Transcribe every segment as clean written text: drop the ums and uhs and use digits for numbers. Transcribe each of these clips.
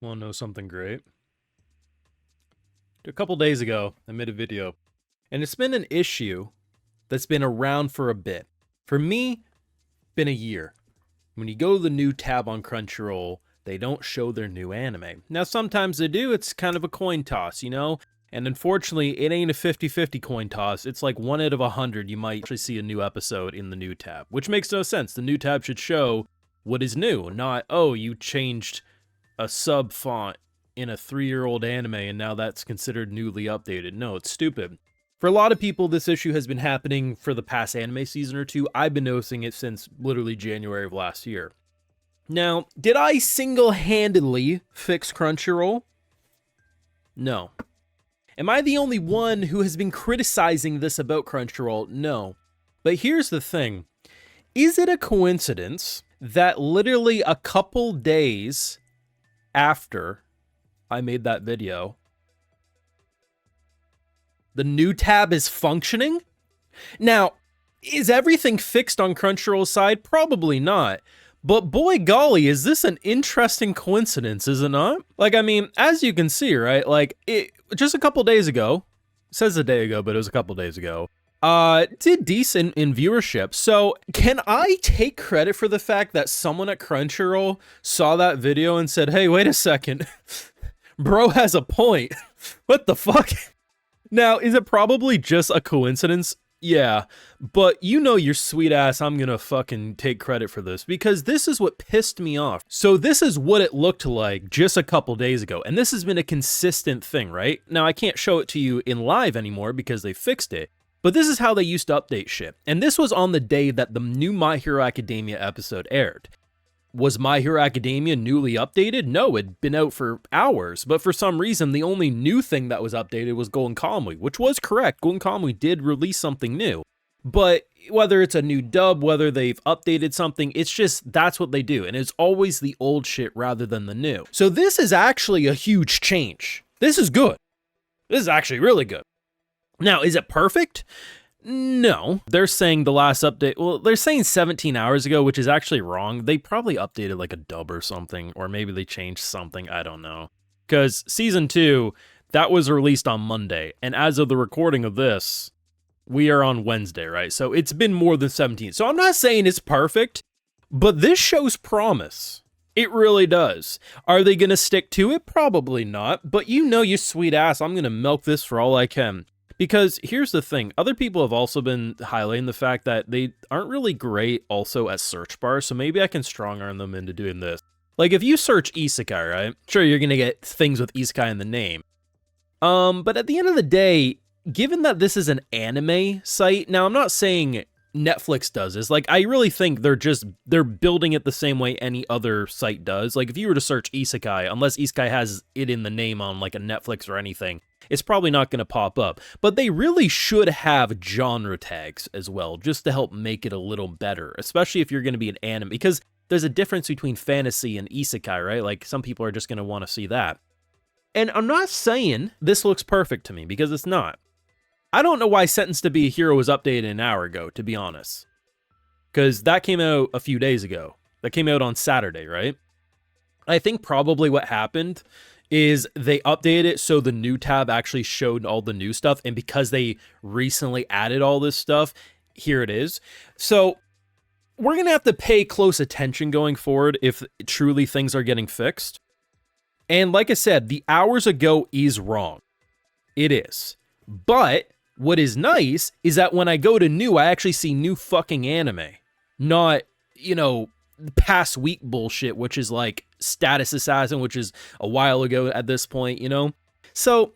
Want to know something great? A couple days ago, I made a video, and it's been an issue that's been around for a bit. For me, been a year. When you go to the new tab on Crunchyroll, they don't show their new anime. Now, sometimes they do, it's kind of a coin toss, you know? And unfortunately, it ain't a 50-50 coin toss. It's like 1 out of 100 you might actually see a new episode in the new tab, which makes no sense. The new tab should show what is new, not, oh, you changed a sub font in a 3-year-old anime and now that's considered newly updated. No, it's stupid. For a lot of people, this issue has been happening for the past anime season or two. I've been noticing it since literally January of last year. Now, did I single-handedly fix Crunchyroll? No. Am I the only one who has been criticizing this about Crunchyroll? No. But here's the thing. Is it a coincidence that literally a couple days after I made that video, the new tab is functioning? Now, is everything fixed on Crunchyroll's side? Probably not. But boy golly, is this an interesting coincidence, is it not? Like, I mean, as you can see, right? Like, just a couple days ago, it says a day ago, but it was a couple days ago, did decent in viewership. So can I take credit for the fact that someone at Crunchyroll saw that video and said, hey, wait a second, bro has a point. What the fuck? Now, is it probably just a coincidence? Yeah, but you know your sweet ass I'm gonna fucking take credit for this, because this is what pissed me off. So this is what it looked like just a couple days ago, and this has been a consistent thing, right? Now, I can't show it to you in live anymore because they fixed it, but this is how they used to update shit. And this was on the day that the new My Hero Academia episode aired. Was My Hero Academia newly updated? No, it'd been out for hours, but for some reason, the only new thing that was updated was Golden Kamuy, which was correct. Golden Kamuy did release something new, but whether it's a new dub, whether they've updated something, it's just, that's what they do, and it's always the old shit rather than the new. So this is actually a huge change. This is good. This is actually really good. Now, is it perfect? No, they're saying the last update, well, they're saying 17 hours ago, which is actually wrong. They probably updated like a dub or something, or maybe they changed something, I don't know. Because Season 2, that was released on Monday, and as of the recording of this, we are on Wednesday, right? So it's been more than 17. So I'm not saying it's perfect, but this shows promise. It really does. Are they going to stick to it? Probably not, but you know you sweet ass, I'm going to milk this for all I can. Because here's the thing, other people have also been highlighting the fact that they aren't really great also at search bars, so maybe I can strong arm them into doing this. Like if you search isekai, right? Sure, you're gonna get things with isekai in the name. But at the end of the day, given that this is an anime site, now I'm not saying Netflix does this, like I really think they're building it the same way any other site does. Like if you were to search isekai, unless isekai has it in the name on like a Netflix or anything, it's probably not going to pop up. But they really should have genre tags as well, just to help make it a little better, especially if you're going to be an anime, because there's a difference between fantasy and isekai, right? Like some people are just going to want to see that. And I'm not saying this looks perfect to me, because it's not. I don't know why Sentenced to Be a Hero was updated an hour ago, to be honest. Because that came out a few days ago. That came out on Saturday, right? I think probably what happened is they updated it so the new tab actually showed all the new stuff, and because they recently added all this stuff, here it is. So we're going to have to pay close attention going forward if truly things are getting fixed. And like I said, the hours ago is wrong. It is. But what is nice is that when I go to new, I actually see new fucking anime. Not, you know, past week bullshit, which is like Status Assassin, which is a while ago at this point, you know? So,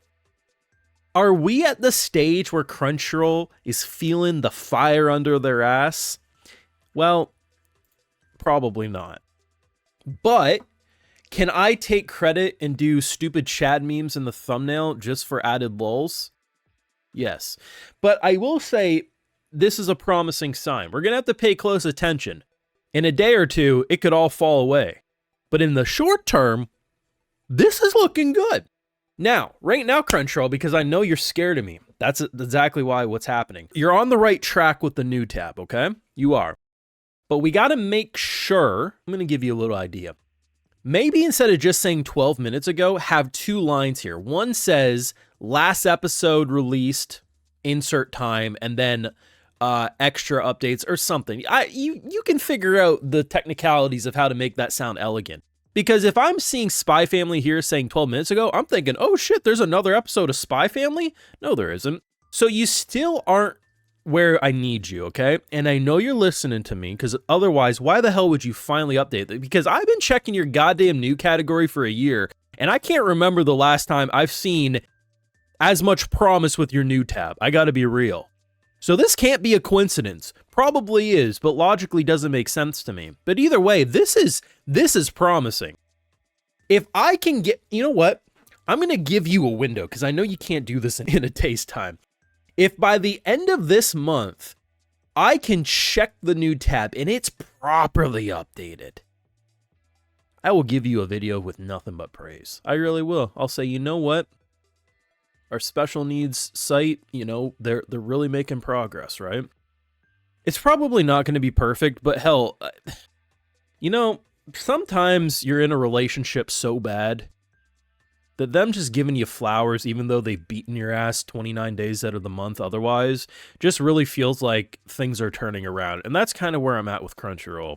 are we at the stage where Crunchyroll is feeling the fire under their ass? Well, probably not. But, can I take credit and do stupid Chad memes in the thumbnail just for added lulz? Yes. But I will say, this is a promising sign. We're going to have to pay close attention. In a day or two, it could all fall away. But in the short term, this is looking good. Now, right now, Crunchyroll, because I know you're scared of me. That's exactly what's happening. You're on the right track with the new tab, okay? You are. But we got to make sure, I'm going to give you a little idea. Maybe instead of just saying 12 minutes ago, have 2 lines here. One says, last episode released, insert time, and then extra updates or something. You can figure out the technicalities of how to make that sound elegant. Because if I'm seeing Spy Family here saying 12 minutes ago, I'm thinking, oh shit, there's another episode of Spy Family? No, there isn't. So you still aren't where I need you, okay? And I know you're listening to me, because otherwise, why the hell would you finally update it? Because I've been checking your goddamn new category for a year, and I can't remember the last time I've seen as much promise with your new tab. I gotta be real. So this can't be a coincidence. Probably is, but logically doesn't make sense to me. But either way, this is promising. If I can get, you know what? I'm going to give you a window, because I know you can't do this in a day's time. If by the end of this month, I can check the new tab and it's properly updated, I will give you a video with nothing but praise. I really will. I'll say, you know what? Our special needs site, you know, they're really making progress, right? It's probably not going to be perfect, but hell, you know, sometimes you're in a relationship so bad that them just giving you flowers, even though they've beaten your ass 29 days out of the month otherwise, just really feels like things are turning around. And that's kind of where I'm at with Crunchyroll.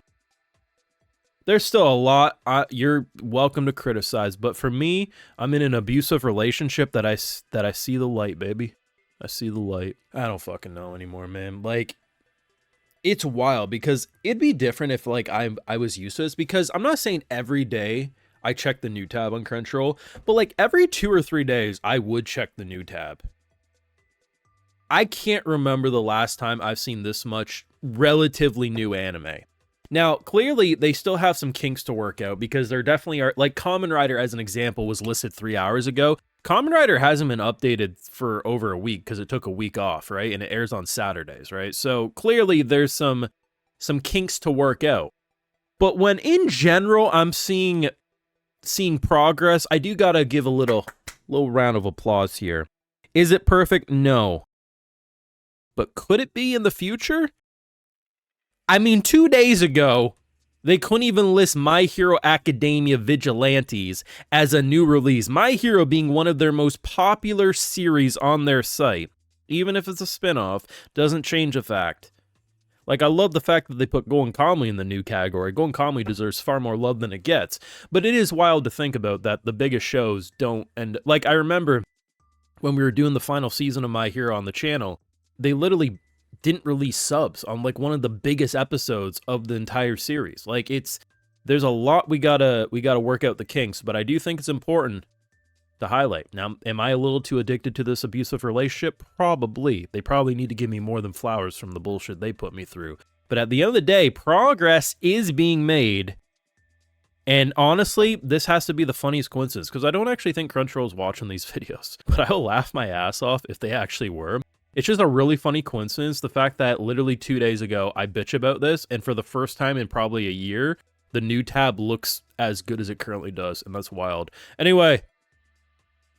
There's still a lot you're welcome to criticize, but for me, I'm in an abusive relationship that I see the light, baby. I see the light. I don't fucking know anymore, man. Like, it's wild, because it'd be different if like I was used to this, because I'm not saying every day I check the new tab on Crunchyroll, but like every 2 or 3 days I would check the new tab. I can't remember the last time I've seen this much relatively new anime. Now, clearly, they still have some kinks to work out, because there definitely are, like Kamen Rider, as an example, was listed 3 hours ago. Kamen Rider hasn't been updated for over a week, because it took a week off, right? And it airs on Saturdays, right? So, clearly, there's some kinks to work out. But when, in general, I'm seeing progress, I do gotta give a little round of applause here. Is it perfect? No. But could it be in the future? I mean, 2 days ago, they couldn't even list My Hero Academia Vigilantes as a new release. My Hero being one of their most popular series on their site. Even if it's a spinoff, doesn't change the fact. Like, I love the fact that they put Going Calmly in the new category. Going Calmly deserves far more love than it gets. But it is wild to think about that the biggest shows don't. And, like, I remember when we were doing the final season of My Hero on the channel, they literally didn't release subs on like one of the biggest episodes of the entire series. Like, there's a lot we gotta work out the kinks, but I do think it's important to highlight. Now, am I a little too addicted to this abusive relationship? Probably. They probably need to give me more than flowers from the bullshit they put me through. But at the end of the day, progress is being made. And honestly, this has to be the funniest coincidence, because I don't actually think Crunchyroll's watching these videos, but I will laugh my ass off if they actually were. It's just a really funny coincidence, the fact that literally 2 days ago, I bitch about this, and for the first time in probably a year, the new tab looks as good as it currently does, and that's wild. Anyway,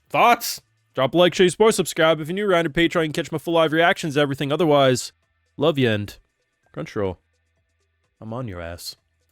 thoughts? Drop a like, share, support, subscribe. If you're new around your Patreon, you can catch my full live reactions to everything. Otherwise, love you, and Crunchyroll, I'm on your ass.